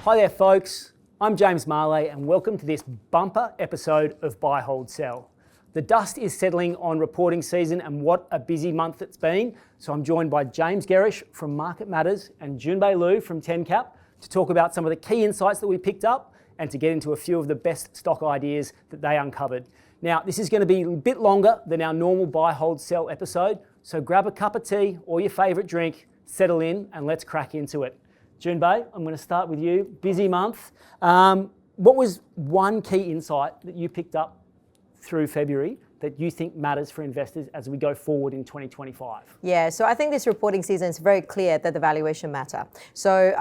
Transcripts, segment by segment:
Hi there folks, I'm James Marlay and welcome to this bumper episode of Buy, Hold, Sell. The dust is settling on reporting season and what a busy month it's been. So I'm joined by James Gerrish from Market Matters and Junbei Liu from Tencap to talk about some of the key insights that we picked up and to get into a few of the best stock ideas that they uncovered. Now, this is going to be a bit longer than our normal Buy, Hold, Sell episode, so grab a cup of tea or your favourite drink, settle in and let's crack into it. Junbei, I'm going to start with you. Busy month. What was one key insight that you picked up through February that you think matters for investors as we go forward in 2025? Yeah, so I think this reporting season is very clear that the valuation matter. So,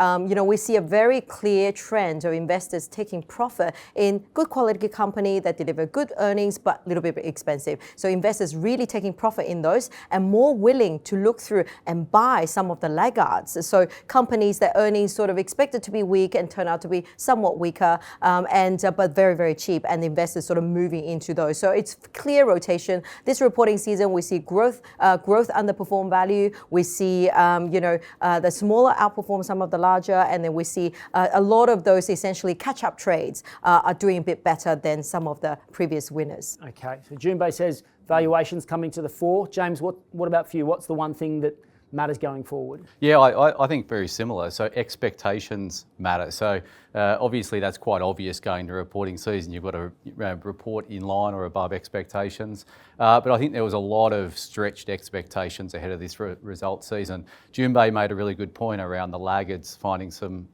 we see a very clear trend of investors taking profit in good quality company that deliver good earnings but a little bit expensive. So investors really taking profit in those and more willing to look through and buy some of the laggards. So companies that earnings sort of expected to be weak and turn out to be somewhat weaker, but very, very cheap, and investors sort of moving into those. So it's clear rotation. This reporting season, we see growth underperform value. We see, the smaller outperform some of the larger, and then we see a lot of those essentially catch-up trades are doing a bit better than some of the previous winners. Okay, so Junbei says valuations coming to the fore. James, what about for you? What's the one thing that matters going forward? Yeah, I think very similar. So expectations matter. So obviously that's quite obvious going to reporting season. You've got to report in line or above expectations. But I think there was a lot of stretched expectations ahead of this result season. Junbei made a really good point around the laggards finding some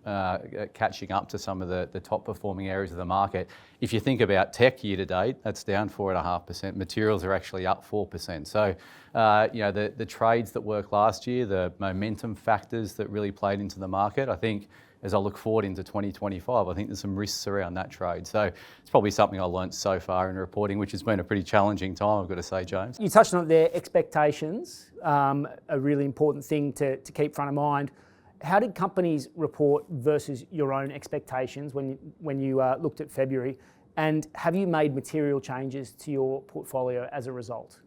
catching up to some of the top performing areas of the market. If you think about tech year to date, that's down 4.5%. Materials are actually up 4%. So, the trades that worked last year, the momentum factors that really played into the market, I think as I look forward into 2025, I think there's some risks around that trade. So it's probably something I learnt so far in reporting, which has been a pretty challenging time, I've got to say, James. You touched on it there, expectations, a really important thing to keep front of mind. How did companies report versus your own expectations when you looked at February? And have you made material changes to your portfolio as a result?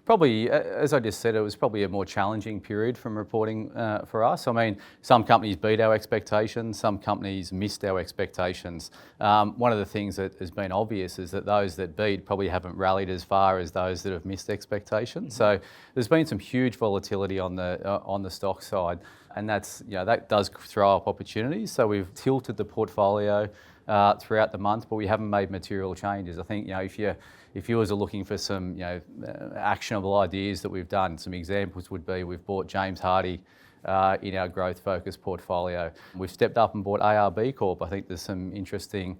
Probably, as I just said, it was probably a more challenging period from reporting for us. I mean, some companies beat our expectations, some companies missed our expectations. One of the things that has been obvious is that those that beat probably haven't rallied as far as those that have missed expectations. So there's been some huge volatility on the stock side, and that does throw up opportunities. So we've tilted the portfolio throughout the month, but we haven't made material changes. I think if you are looking for some actionable ideas that we've done, some examples would be we've bought James Hardie in our growth focused portfolio. We've stepped up and bought ARB Corp. I think there's some interesting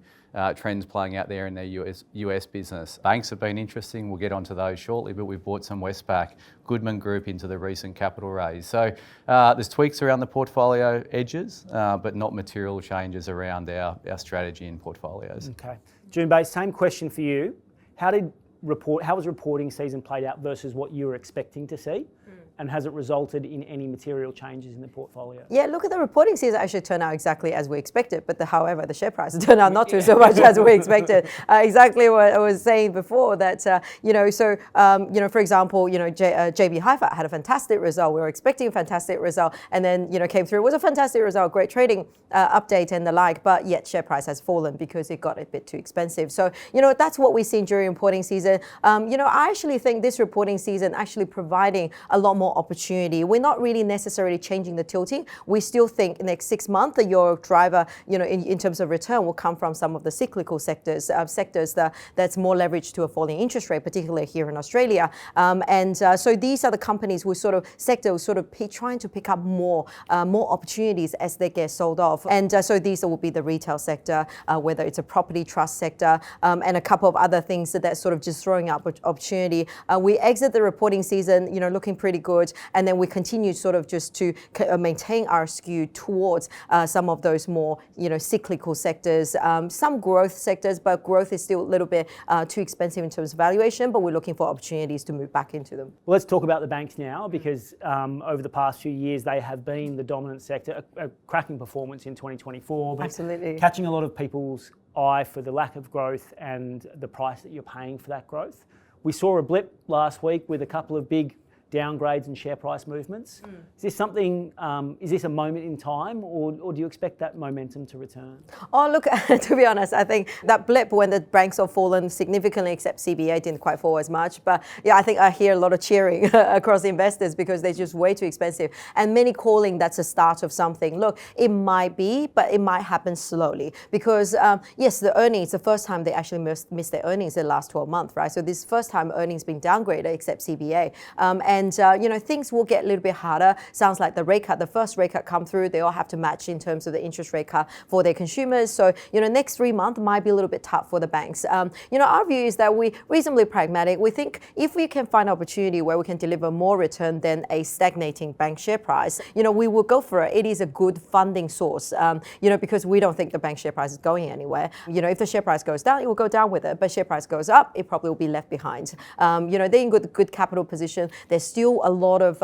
trends playing out there in their US business. Banks have been interesting. We'll get onto those shortly, but we've bought some Westpac, Goodman Group into the recent capital raise. So there's tweaks around the portfolio edges, but not material changes around our strategy and portfolios. Okay. Junbei, same question for you. How was reporting season played out versus what you were expecting to see? And has it resulted in any material changes in the portfolio? Yeah, look at the reporting season actually turned out exactly as we expected, but however, the share price turned out not to so much as we expected. Exactly what I was saying before that, for example, JB Hi-Fi had a fantastic result. We were expecting a fantastic result and then, came through. It was a fantastic result, great trading update and the like, but yet share price has fallen because it got a bit too expensive. So, that's what we've seen during reporting season. I actually think this reporting season actually providing a lot more opportunity. We're not really necessarily changing the tilting. We still think in the next 6 months that your driver, in terms of return will come from some of the cyclical sectors that's more leveraged to a falling interest rate, particularly here in Australia. So these are the companies who trying to pick up more opportunities as they get sold off. So these will be the retail sector, whether it's a property trust sector, and a couple of other things that's sort of just throwing up opportunity. We exit the reporting season, looking pretty good. And then we continue sort of just to maintain our skew towards some of those more, cyclical sectors, some growth sectors, but growth is still a little bit too expensive in terms of valuation, but we're looking for opportunities to move back into them. Well, let's talk about the banks now because over the past few years, they have been the dominant sector, a cracking performance in 2024. But absolutely. Catching a lot of people's eye for the lack of growth and the price that you're paying for that growth. We saw a blip last week with a couple of big downgrades and share price movements. Is this something, is this a moment in time or do you expect that momentum to return? Oh, look, to be honest, I think that blip when the banks have fallen significantly, except CBA didn't quite fall as much. But yeah, I think I hear a lot of cheering across investors because they're just way too expensive. And many calling that's a start of something. Look, it might be, but it might happen slowly because, yes, the earnings, the first time they actually missed their earnings in the last 12 months, right? So this first time earnings being downgraded except CBA. Things will get a little bit harder. Sounds like the rate cut, the first rate cut come through, they all have to match in terms of the interest rate cut for their consumers. So, next 3 months might be a little bit tough for the banks. Our view is that we're reasonably pragmatic. We think if we can find opportunity where we can deliver more return than a stagnating bank share price, we will go for it. It is a good funding source, because we don't think the bank share price is going anywhere. If the share price goes down, it will go down with it. But share price goes up, it probably will be left behind. They're in good capital position. There's still a lot of,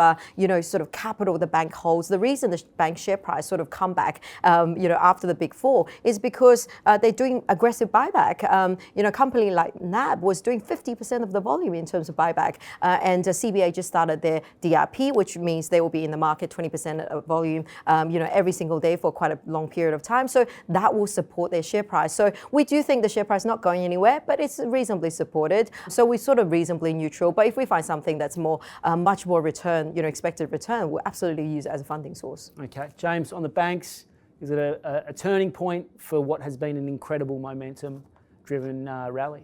sort of capital the bank holds. The reason the bank share price sort of come back, after the big fall is because they're doing aggressive buyback. A company like NAB was doing 50% of the volume in terms of buyback. And CBA just started their DRP, which means they will be in the market 20% of volume, every single day for quite a long period of time. So that will support their share price. So we do think the share price is not going anywhere, but it's reasonably supported. So we're sort of reasonably neutral. But if we find something that's more, much more return, expected return, we'll absolutely use it as a funding source. Okay, James, on the banks, is it a turning point for what has been an incredible momentum-driven rally?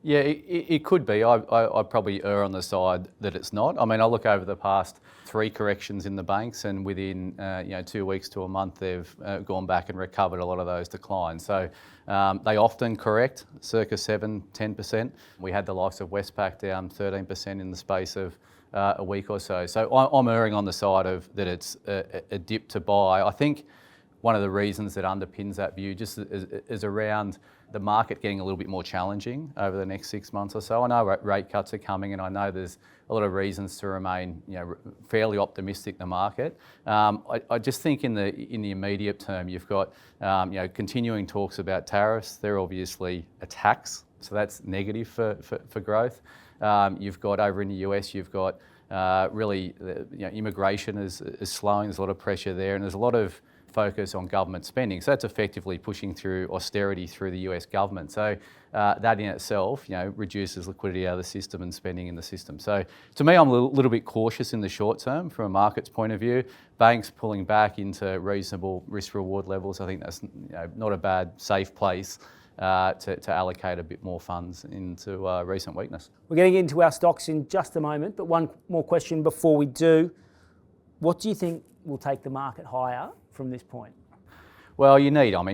Yeah, it could be. I'd probably err on the side that it's not. I mean, I look over the past 3 corrections in the banks, and within 2 weeks to a month, they've gone back and recovered a lot of those declines. So they often correct, circa 7-10%. We had the likes of Westpac down 13% in the space of a week or so. So I'm erring on the side of that it's a dip to buy. I think one of the reasons that underpins that view just is around the market getting a little bit more challenging over the next 6 months or so. I know rate cuts are coming, and I know there's a lot of reasons to remain, fairly optimistic in the market. I just think in the immediate term, you've got, continuing talks about tariffs. They're obviously a tax, so that's negative for growth. You've got over in the US, you've got immigration is slowing. There's a lot of pressure there, and there's a lot of focus on government spending. So that's effectively pushing through austerity through the US government. So that in itself, reduces liquidity out of the system and spending in the system. So to me, I'm a little bit cautious in the short term from a market's point of view. Banks pulling back into reasonable risk-reward levels, I think that's not a bad, safe place to allocate a bit more funds into recent weakness. We're getting into our stocks in just a moment, but one more question before we do. What do you think will take the market higher from this point? Well,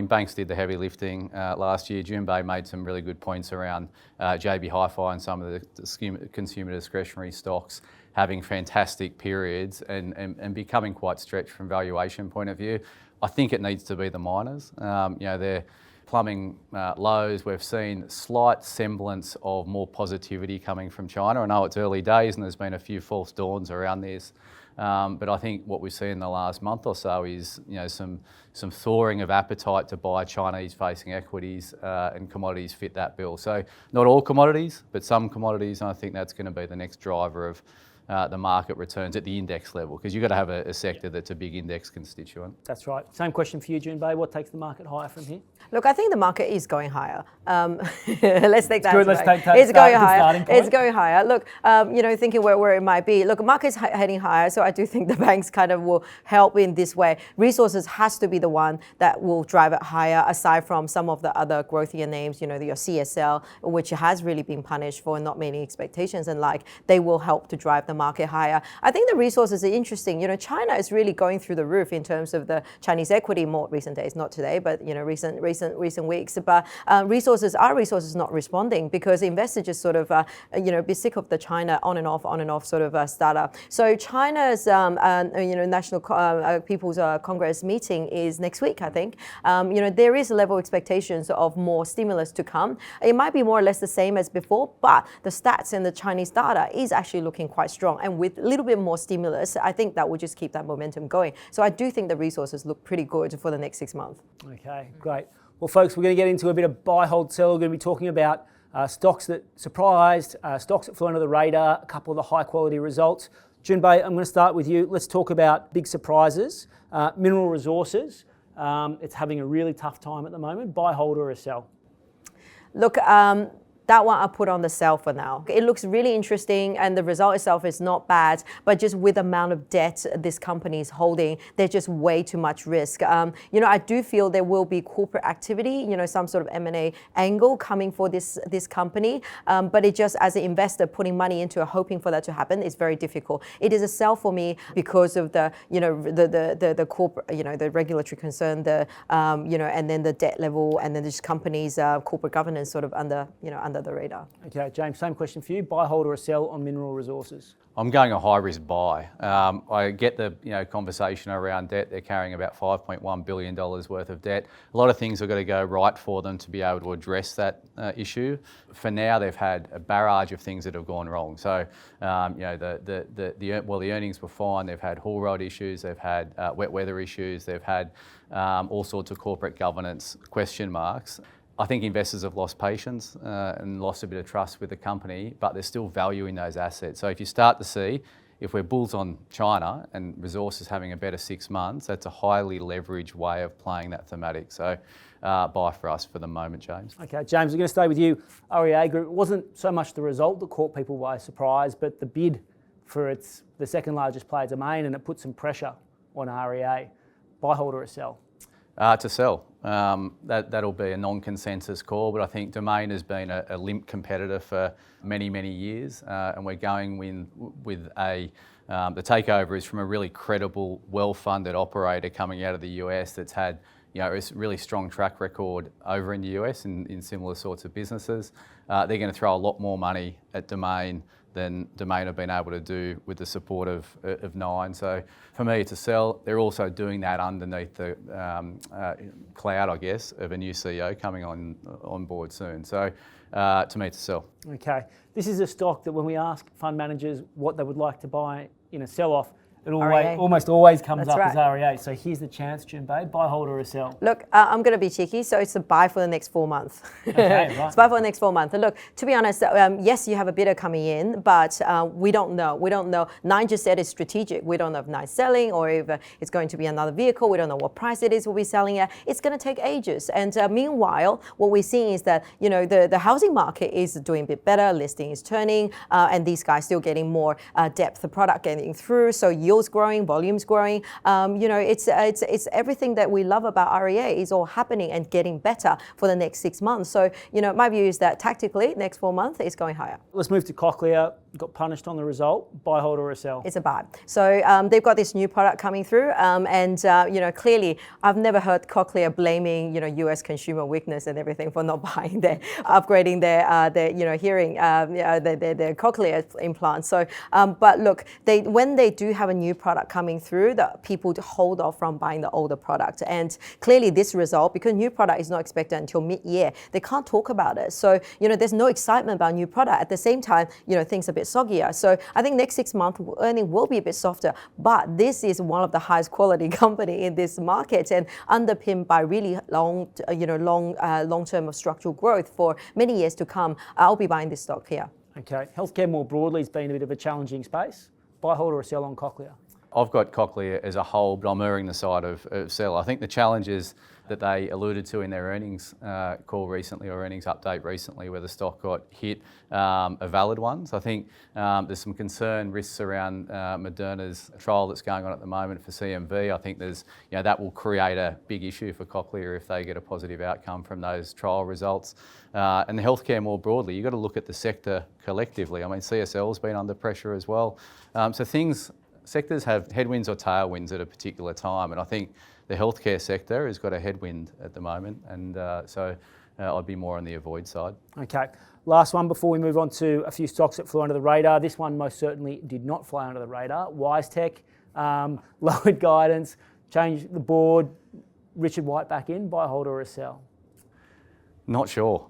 banks did the heavy lifting last year. Junbei made some really good points around JB Hi-Fi and some of the consumer discretionary stocks having fantastic periods and becoming quite stretched from valuation point of view. I think it needs to be the miners. They're plumbing lows. We've seen slight semblance of more positivity coming from China. I know it's early days and there's been a few false dawns around this. But I think what we've seen in the last month or so is, some thawing of appetite to buy Chinese-facing equities and commodities fit that bill. So not all commodities, but some commodities, and I think that's going to be the next driver of the market returns at the index level, because you've got to have a sector that's a big index constituent. That's right. Same question for you, Junbei. What takes the market higher from here? Look, I think the market is going higher. Let's take that. Good. Let's take that. It's going higher. Starting point. It's going higher. Look, thinking where it might be. Look, the market's heading higher, so I do think the banks kind of will help in this way. Resources has to be the one that will drive it higher, aside from some of the other growthier names, your CSL, which has really been punished for not meeting expectations, and they will help to drive the market higher. I think the resources are interesting. China is really going through the roof in terms of the Chinese equity more recent days, not today, but recent weeks. But resources not responding because investors just sort of be sick of the China on and off sort of startup. So China's National People's Congress meeting is next week, I think. There is a level of expectations of more stimulus to come. It might be more or less the same as before, but the stats in the Chinese data is actually looking quite strong. And with a little bit more stimulus, I think that will just keep that momentum going. So I do think the resources look pretty good for the next 6 months. Okay, great. Well, folks, we're going to get into a bit of buy, hold, sell. We're going to be talking about stocks that surprised, stocks that flew under the radar, a couple of the high quality results. Junbei, I'm going to start with you. Let's talk about big surprises. Mineral Resources, it's having a really tough time at the moment. Buy, hold or a sell? Look, that one I put on the sell for now. It looks really interesting and the result itself is not bad, but just with the amount of debt this company is holding, there's just way too much risk. I do feel there will be corporate activity, some sort of M&A angle coming for this company, but it just, as an investor, putting money into it, hoping for that to happen is very difficult. It is a sell for me because of the corporate, the regulatory concern, and then the debt level, and then this company's corporate governance sort of under the radar. Okay, James, same question for you. Buy, hold or a sell on Mineral Resources? I'm going a high risk buy. I get the conversation around debt. They're carrying about $5.1 billion worth of debt. A lot of things have got to go right for them to be able to address that issue. For now, they've had a barrage of things that have gone wrong. So, the earnings were fine. They've had haul road issues. They've had wet weather issues. They've had all sorts of corporate governance question marks. I think investors have lost patience and lost a bit of trust with the company, but there's still value in those assets. So if you start to see, if we're bulls on China and resources having a better 6 months, that's a highly leveraged way of playing that thematic. So buy for us for the moment, James. Okay, James, we're going to stay with you. REA Group, it wasn't so much the result that caught people by surprise, but the bid for the second largest player, Domain, and it put some pressure on REA. Buy, hold or a sell? To sell. That'll be a non-consensus call, but I think Domain has been a limp competitor for many, many years, and we're going with the takeover is from a really credible, well-funded operator coming out of the US that's had a really strong track record over in the US in similar sorts of businesses. They're going to throw a lot more money at Domain than Domain have been able to do with the support of Nine. So for me, it's a sell. They're also doing that underneath the cloud, I guess, of a new CEO coming on board soon. So to me, it's a sell. Okay. This is a stock that when we ask fund managers what they would like to buy in a sell-off, it almost always comes up as REA. So here's the chance, Junbei. Buy, hold or a sell? Look, I'm going to be cheeky, so it's a buy for the next 4 months. Okay, right. It's buy for the next 4 months. And look, to be honest, yes, you have a bidder coming in, but we don't know. We don't know. Nine just said it's strategic. We don't know if Nine's selling or if it's going to be another vehicle. We don't know what price it is we'll be selling at. It's going to take ages. And meanwhile, what we're seeing is that the housing market is doing a bit better. Listing is turning, and these guys still getting more depth of product getting through. So yields growing, volumes growing. It's everything that we love about REA is all happening and getting better for the next 6 months. So, my view is that tactically, next 4 months, it's going higher. Let's move to Cochlear. Got punished on the result. Buy, hold or a sell? It's a buy. So they've got this new product coming through, and clearly, I've never heard Cochlear blaming US consumer weakness and everything for not buying upgrading their hearing, their cochlear implants. So, but look, when they do have a new product coming through, that people hold off from buying the older product, and clearly this result, because new product is not expected until mid-year, they can't talk about it. So there's no excitement about new product. At the same time, things are a bit soggier. So I think next 6 months earning will be a bit softer, but this is one of the highest quality company in this market and underpinned by really long-term of structural growth for many years to come. I'll be buying this stock here. Okay. Healthcare more broadly has been a bit of a challenging space. Buy, hold or a sell on Cochlear? I've got Cochlear as a whole, but I'm erring the side of sell. I think the challenges that they alluded to in their earnings call recently, or earnings update recently, where the stock got hit, are valid ones. I think there's some concern risks around Moderna's trial that's going on at the moment for CMV. I think there's that will create a big issue for Cochlear if they get a positive outcome from those trial results. And the healthcare more broadly, you've got to look at the sector collectively. I mean, CSL's been under pressure as well. Sectors have headwinds or tailwinds at a particular time, and I think the healthcare sector has got a headwind at the moment, and so I'd be more on the avoid side. Okay, last one before we move on to a few stocks that flew under the radar. This one most certainly did not fly under the radar. WiseTech, lowered guidance, changed the board. Richard White back in. Buy, hold or a sell? Not sure.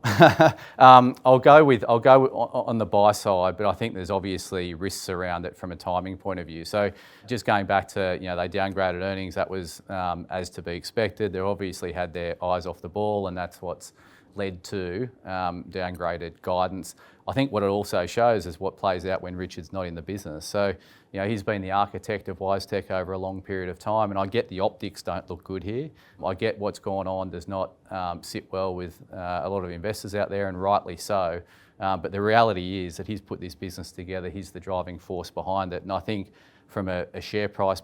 I'll go on the buy side, but I think there's obviously risks around it from a timing point of view. So just going back to, they downgraded earnings, that was as to be expected. They obviously had their eyes off the ball, and that's what's led to downgraded guidance. I think what it also shows is what plays out when Richard's not in the business. So, he's been the architect of WiseTech over a long period of time, and I get the optics don't look good here. I get what's gone on does not sit well with a lot of investors out there, and rightly so. But the reality is that he's put this business together. He's the driving force behind it. And I think from a share price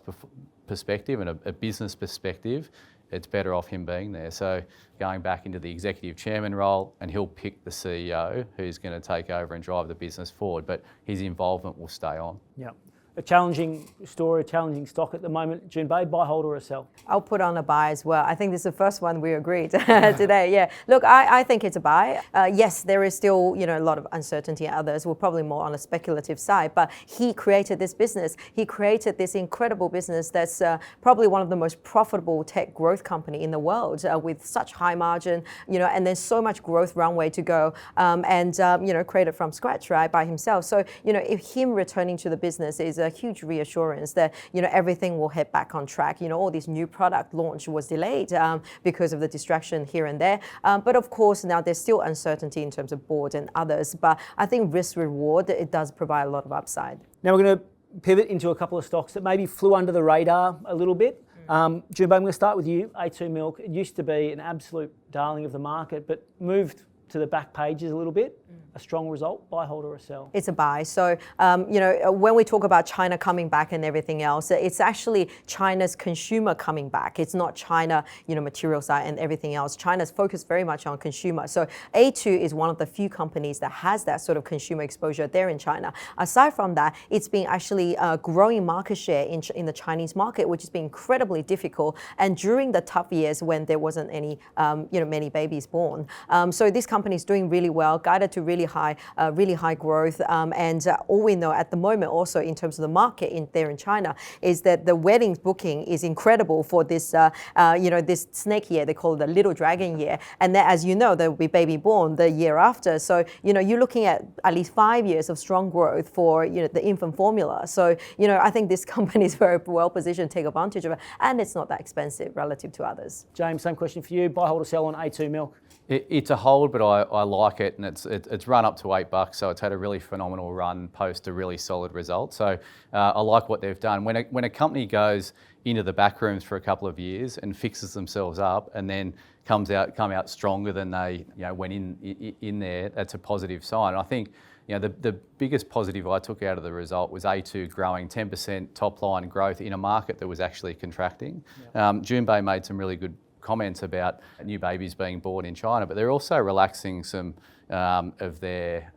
perspective and a business perspective, it's better off him being there. So going back into the executive chairman role, and he'll pick the CEO who's going to take over and drive the business forward, but his involvement will stay on. Yeah. A challenging story, a challenging stock at the moment. Junbei, buy, hold or a sell? I'll put on a buy as well. I think this is the first one we agreed today. Yeah. Look, I think it's a buy. Yes, there is still a lot of uncertainty. Others were probably more on a speculative side, but he created this business. He created this incredible business that's probably one of the most profitable tech growth company in the world with such high margin, and there's so much growth runway to go, and created from scratch, right, by himself. So, if him returning to the business is a huge reassurance that everything will head back on track. All this new product launch was delayed because of the distraction here and there. But of course, now there's still uncertainty in terms of board and others. But I think risk reward, it does provide a lot of upside. Now we're going to pivot into a couple of stocks that maybe flew under the radar a little bit. Junbei, I'm going to start with you. A2 Milk. It used to be an absolute darling of the market, but moved to the back pages a little bit. A strong result, buy, hold or a sell? It's a buy. So, when we talk about China coming back and everything else, it's actually China's consumer coming back. It's not China, material side and everything else. China's focused very much on consumer. So A2 is one of the few companies that has that sort of consumer exposure there in China. Aside from that, it's been actually growing market share in the Chinese market, which has been incredibly difficult. And during the tough years when there wasn't any, many babies born. So this company is doing really well, guided to really high growth, and all we know at the moment also in terms of the market there in China is that the weddings booking is incredible for this this snake year. They call it the little dragon year, and then, as you know, there will be baby born the year after. So you're looking at least 5 years of strong growth for the infant formula. So I think this company is very well positioned to take advantage of it, and it's not that expensive relative to others. James, same question for you. Buy, hold or sell on A2 Milk? It's a hold, but I like it, and it's run up to $8, so it's had a really phenomenal run post a really solid result. So I like what they've done. When a company goes into the back rooms for a couple of years and fixes themselves up, and then come out stronger than they went in there, that's a positive sign. And I think the biggest positive I took out of the result was A2 growing 10% top line growth in a market that was actually contracting. Yeah. Junbei made some really good comments about new babies being born in China, but they're also relaxing some of their,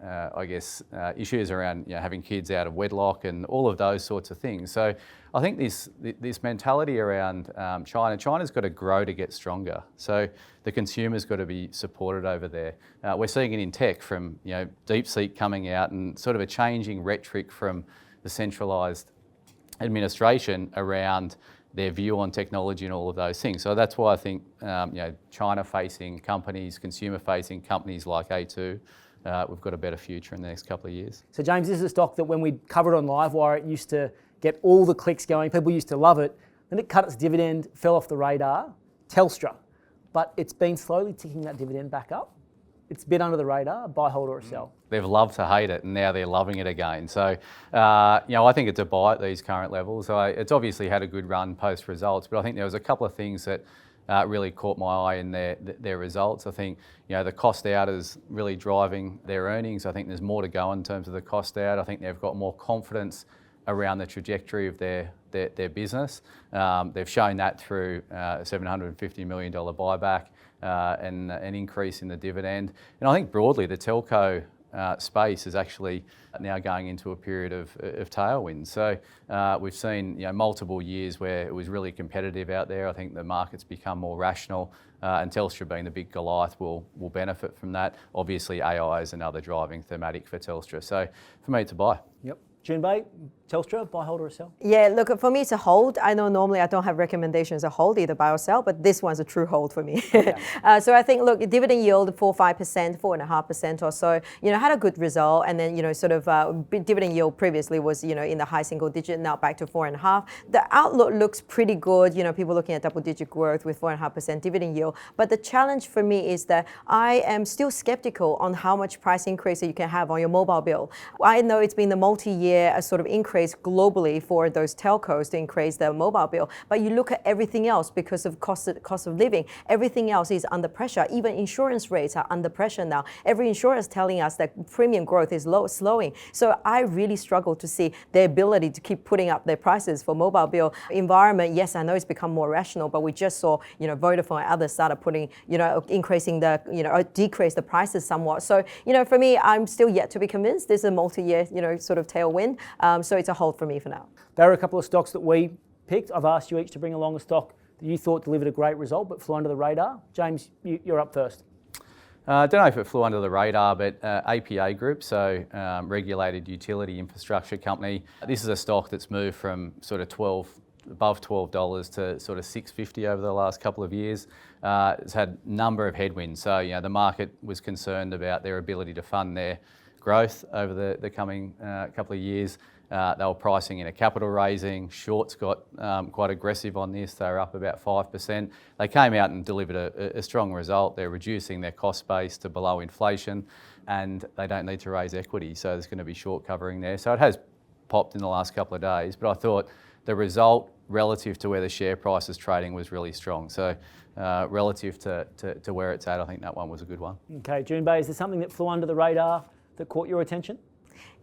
issues around having kids out of wedlock and all of those sorts of things. So I think this mentality around China's got to grow to get stronger. So the consumer's got to be supported over there. We're seeing it in tech from DeepSeek coming out and sort of a changing rhetoric from the centralised administration around their view on technology and all of those things. So that's why I think China-facing companies, consumer-facing companies like A2, we've got a better future in the next couple of years. So James, this is a stock that when we covered on Livewire, it used to get all the clicks going. People used to love it. Then it cut its dividend, fell off the radar. Telstra, but it's been slowly ticking that dividend back up. It's a bit under the radar, buy, hold or a sell. They've loved to hate it, and now they're loving it again. So, I think it's a buy at these current levels. It's obviously had a good run post results, but I think there was a couple of things that really caught my eye in their results. I think the cost out is really driving their earnings. I think there's more to go in terms of the cost out. I think they've got more confidence around the trajectory of their business. They've shown that through a $750 million buyback and an increase in the dividend. And I think broadly the telco space is actually now going into a period of tailwind. So we've seen multiple years where it was really competitive out there. I think the market's become more rational, and Telstra being the big Goliath will benefit from that. Obviously AI is another driving thematic for Telstra. So for me, it's a buy. Yep. Junbei, Telstra, buy, hold or a sell? Yeah, look, for me, it's a hold. I know normally I don't have recommendations a hold, either buy or sell, but this one's a true hold for me. Okay. So I think, look, dividend yield 4-5%, 4.5% or so, had a good result. And then, dividend yield previously was, in the high single digit, now back to 4.5. The outlook looks pretty good. People looking at double digit growth with 4.5% dividend yield. But the challenge for me is that I am still skeptical on how much price increase that you can have on your mobile bill. I know it's been the multi-year sort of increase globally for those telcos to increase their mobile bill, but you look at everything else because of cost of living, everything else is under pressure. Even insurance rates are under pressure now. Every insurer is telling us that premium growth is slowing. So I really struggle to see their ability to keep putting up their prices for mobile bill environment. Yes, I know it's become more rational, but we just saw, Vodafone and others started putting, increasing decrease the prices somewhat. So, for me, I'm still yet to be convinced. This is a multi-year, sort of tailwind. So it's a hold for me for now. There are a couple of stocks that we picked. I've asked you each to bring along a stock that you thought delivered a great result but flew under the radar. James, you're up first. I don't know if it flew under the radar, but APA Group, so regulated utility infrastructure company. This is a stock that's moved from sort of above $12 to sort of $6.50 over the last couple of years. It's had a number of headwinds. So, the market was concerned about their ability to fund their growth over the coming couple of years. They were pricing in a capital raising. Shorts got quite aggressive on this. They were up about 5%. They came out and delivered a strong result. They're reducing their cost base to below inflation, and they don't need to raise equity, so there's going to be short covering there. So it has popped in the last couple of days, but I thought the result relative to where the share price is trading was really strong. So relative to where it's at, I think that one was a good one. Okay, Junbei, is there something that flew under the radar that caught your attention?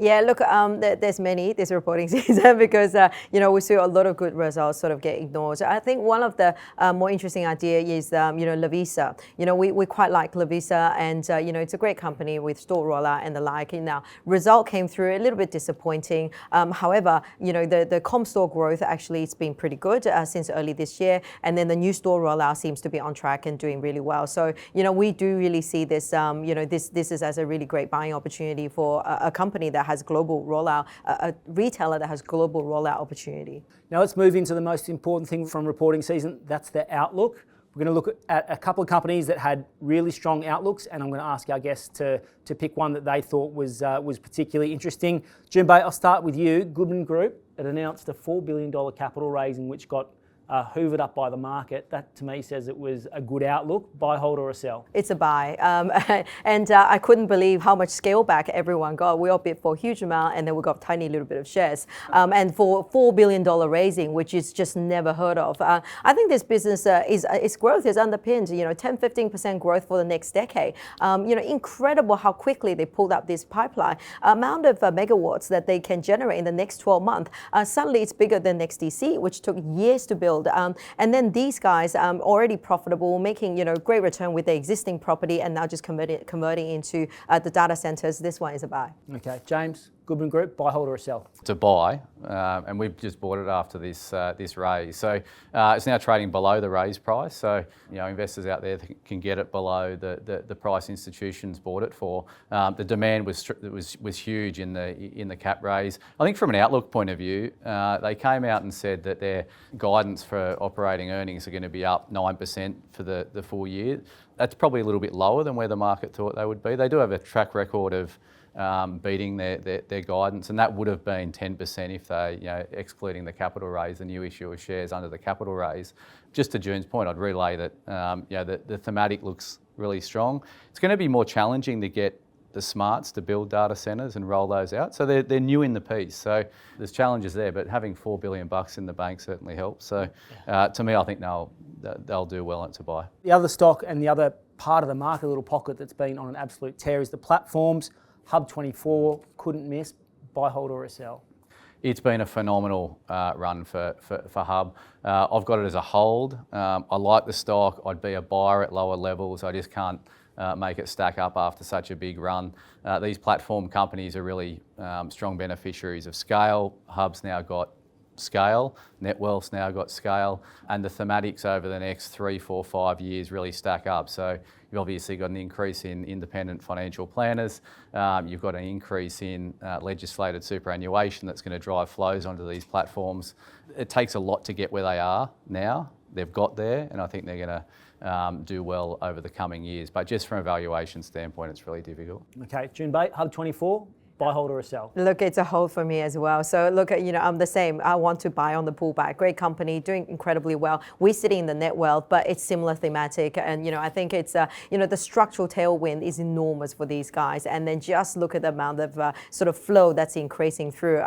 Yeah, look, there's many this reporting season because, we see a lot of good results sort of get ignored. So I think one of the more interesting idea is, Lovisa. We quite like Lovisa and, it's a great company with store rollout and the like. Now, result came through a little bit disappointing. However, the comp store growth, actually, it's been pretty good since early this year. And then the new store rollout seems to be on track and doing really well. So, we do really see this, this is as a really great buying opportunity for a company that has global rollout, a retailer that has global rollout opportunity. Now let's move into the most important thing from reporting season. That's the outlook. We're going to look at a couple of companies that had really strong outlooks, and I'm going to ask our guests to pick one that they thought was particularly interesting. Junbei, I'll start with you. Goodman Group, it announced a $4 billion capital raising, which got hoovered up by the market. That to me says it was a good outlook. Buy, hold or a sell? It's a buy. And I couldn't believe how much scale back everyone got. We all bid for a huge amount and then we got a tiny little bit of shares. And for $4 billion raising, which is just never heard of. I think this business, its growth is underpinned, 10-15% growth for the next decade. Incredible how quickly they pulled up this pipeline. Amount of megawatts that they can generate in the next 12 months. Suddenly it's bigger than NextDC, which took years to build. And then these guys already profitable, making great return with their existing property, and now just converting into the data centers. This one is a buy. Okay, James, Goodman Group, buy, hold or a sell? It's a buy, and we've just bought it after this raise. So it's now trading below the raise price. So investors out there can get it below the price institutions bought it for. The demand was huge in the cap raise. I think from an outlook point of view, they came out and said that their guidance for operating earnings are going to be up 9% for the full year. That's probably a little bit lower than where the market thought they would be. They do have a track record of beating their guidance, and that would have been 10% if they, excluding the capital raise, the new issue of shares under the capital raise. Just to June's point, I'd relay that the thematic looks really strong. It's going to be more challenging to get the smarts to build data centres and roll those out. So they're new in the piece. So there's challenges there, but having $4 billion in the bank certainly helps. So to me, I think they'll do well and to buy. The other stock and the other part of the market, little pocket that's been on an absolute tear is the platforms. Hub24, couldn't miss. Buy, hold or a sell? It's been a phenomenal run for Hub. I've got it as a hold. I like the stock. I'd be a buyer at lower levels. I just can't make it stack up after such a big run. These platform companies are really strong beneficiaries of scale. Hub's now got scale. Netwealth's now got scale, and the thematics over the next 3, 4, 5 years really stack up. So you've obviously got an increase in independent financial planners. You've got an increase in legislated superannuation that's going to drive flows onto these platforms. It takes a lot to get where they are now. They've got there, and I think they're going to do well over the coming years. But just from a valuation standpoint, it's really difficult. Okay, June Bate, Hub24, buy, hold or a sell? Look, it's a hold for me as well. So look, I'm the same. I want to buy on the pullback. Great company, doing incredibly well. We're sitting in the net wealth, but it's similar thematic. And, I think it's, the structural tailwind is enormous for these guys. And then just look at the amount of sort of flow that's increasing through,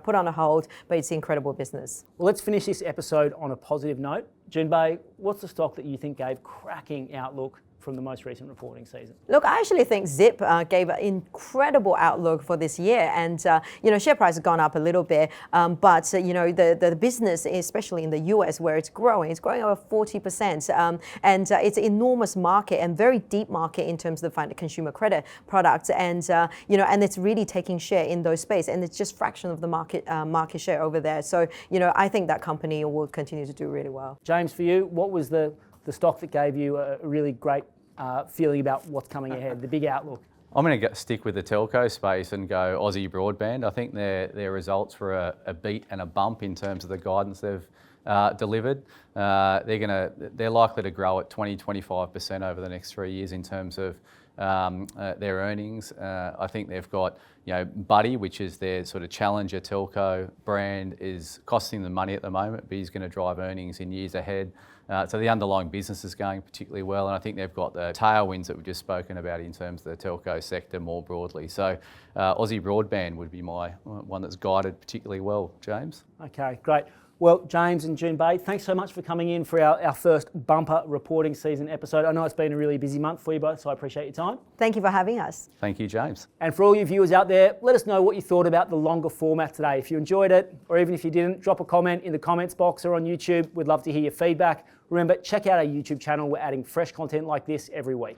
put on a hold, but it's incredible business. Well, let's finish this episode on a positive note. June Bate, what's the stock that you think gave cracking outlook from the most recent reporting season? Look, I actually think Zip gave an incredible outlook for this year, and share price has gone up a little bit, but the business, especially in the US where it's growing over 40%, and it's an enormous market and very deep market in terms of the consumer credit products, and and it's really taking share in those space, and it's just fraction of the market share over there. So I think that company will continue to do really well. James, for you, what was the stock that gave you a really great feeling about what's coming ahead, the big outlook? I'm going to stick with the telco space and go Aussie Broadband. I think their results were a beat and a bump in terms of the guidance they've delivered. They're likely to grow at 20-25% over the next 3 years in terms of their earnings. I think they've got Buddy, which is their sort of challenger telco brand, is costing them money at the moment, but he's going to drive earnings in years ahead. So the underlying business is going particularly well, and I think they've got the tailwinds that we've just spoken about in terms of the telco sector more broadly. So Aussie Broadband would be my one that's guided particularly well, James. Okay, great. Well, James and June Bate, thanks so much for coming in for our first bumper reporting season episode. I know it's been a really busy month for you both, so I appreciate your time. Thank you for having us. Thank you, James. And for all you viewers out there, let us know what you thought about the longer format today. If you enjoyed it, or even if you didn't, drop a comment in the comments box or on YouTube. We'd love to hear your feedback. Remember, check out our YouTube channel. We're adding fresh content like this every week.